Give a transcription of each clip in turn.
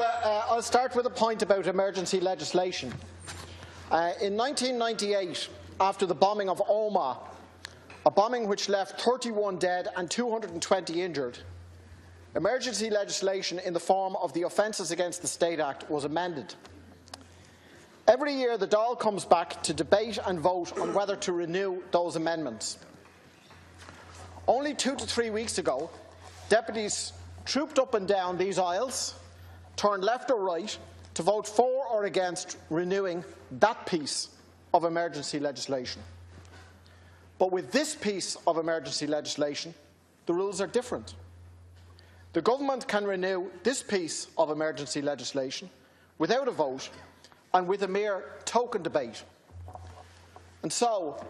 I'll start with a point about emergency legislation. In 1998, after the bombing of Omagh, a bombing which left 31 dead and 220 injured, emergency legislation in the form of the Offences Against the State Act was amended. Every year the Dáil comes back to debate and vote on whether to renew those amendments. Only 2 to 3 weeks ago, deputies trooped up and down these aisles, turned left or right to vote for or against renewing that piece of emergency legislation. But with this piece of emergency legislation, the rules are different. The government can renew this piece of emergency legislation without a vote and with a mere token debate. And so,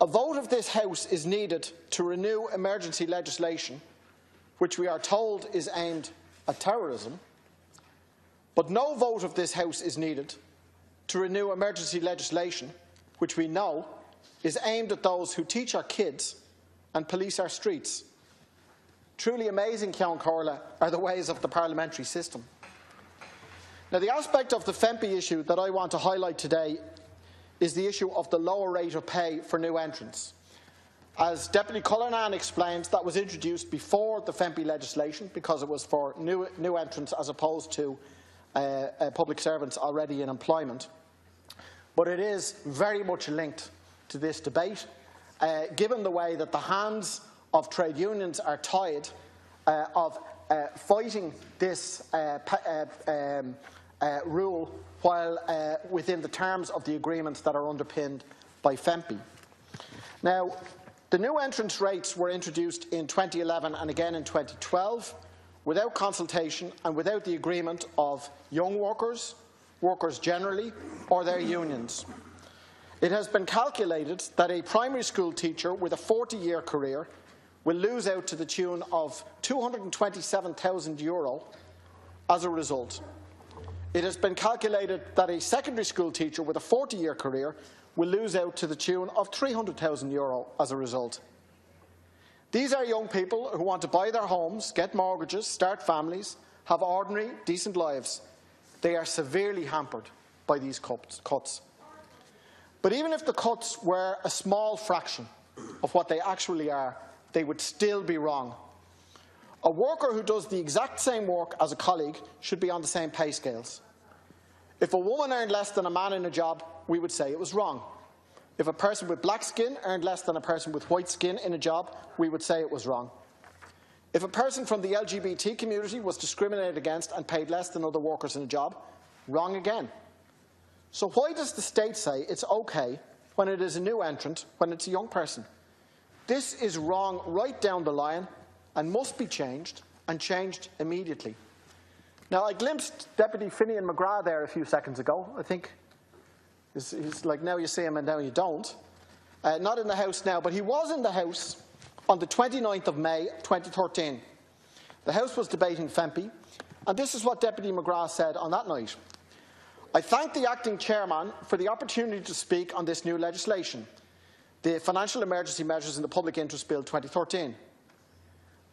a vote of this House is needed to renew emergency legislation, which we are told is aimed at terrorism, but no vote of this House is needed to renew emergency legislation, which we know is aimed at those who teach our kids and police our streets. Truly amazing, Ceann Comhairle, are the ways of the parliamentary system. Now, the aspect of the FEMPI issue that I want to highlight today is the issue of the lower rate of pay for new entrants. As Deputy Cullinan explained, that was introduced before the FEMPI legislation because it was for new entrants as opposed to public servants already in employment. But it is very much linked to this debate, given the way that the hands of trade unions are tied of fighting this rule while within the terms of the agreements that are underpinned by FEMPI. Now, the new entrance rates were introduced in 2011 and again in 2012 without consultation and without the agreement of young workers, workers generally, or their unions. It has been calculated that a primary school teacher with a 40-year career will lose out to the tune of €227,000 as a result. It has been calculated that a secondary school teacher with a 40-year career will lose out to the tune of €300,000 as a result. These are young people who want to buy their homes, get mortgages, start families, have ordinary, decent lives. They are severely hampered by these cuts. But even if the cuts were a small fraction of what they actually are, they would still be wrong. A worker who does the exact same work as a colleague should be on the same pay scales. If a woman earned less than a man in a job, we would say it was wrong. If a person with black skin earned less than a person with white skin in a job, we would say it was wrong. If a person from the LGBT community was discriminated against and paid less than other workers in a job, wrong again. So why does the state say it's okay when it is a new entrant, when it's a young person? This is wrong right down the line and must be changed, and changed immediately. Now, I glimpsed Deputy Finian McGrath there a few seconds ago. I think he's like, now you see him and now you don't. Not in the House now, but he was in the House on the 29th of May 2013. The House was debating FEMPI, and this is what Deputy McGrath said on that night. I thank the acting chairman for the opportunity to speak on this new legislation, the Financial Emergency Measures in the Public Interest Bill 2013.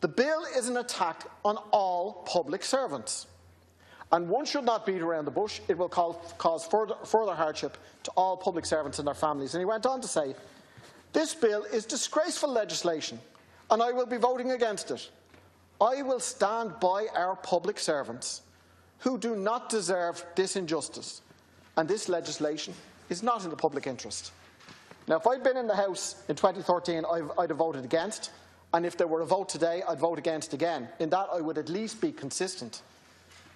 The bill is an attack on all public servants, and one should not beat around the bush. It will cause further hardship to all public servants and their families. And he went on to say, this bill is disgraceful legislation, and I will be voting against it. I will stand by our public servants who do not deserve this injustice, and this legislation is not in the public interest. Now, if I'd been in the House in 2013, I'd have voted against. And if there were a vote today, I'd vote against again. In that, I would at least be consistent.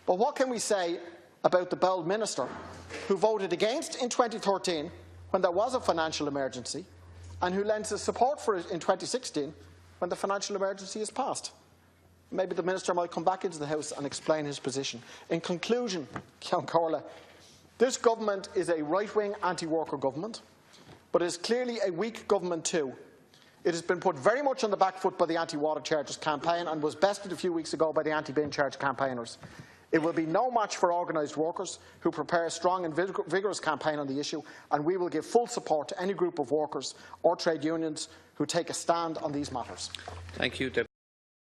But what can we say about the bold minister who voted against in 2013 when there was a financial emergency and who lends his support for it in 2016 when the financial emergency is passed? Maybe the minister might come back into the House and explain his position. In conclusion, Ceann Comhairle, this government is a right-wing anti-worker government, but it is clearly a weak government too. It has been put very much on the back foot by the anti-water charges campaign and was bested a few weeks ago by the anti-bin charge campaigners. It will be no match for organised workers who prepare a strong and vigorous campaign on the issue, and we will give full support to any group of workers or trade unions who take a stand on these matters. Thank you.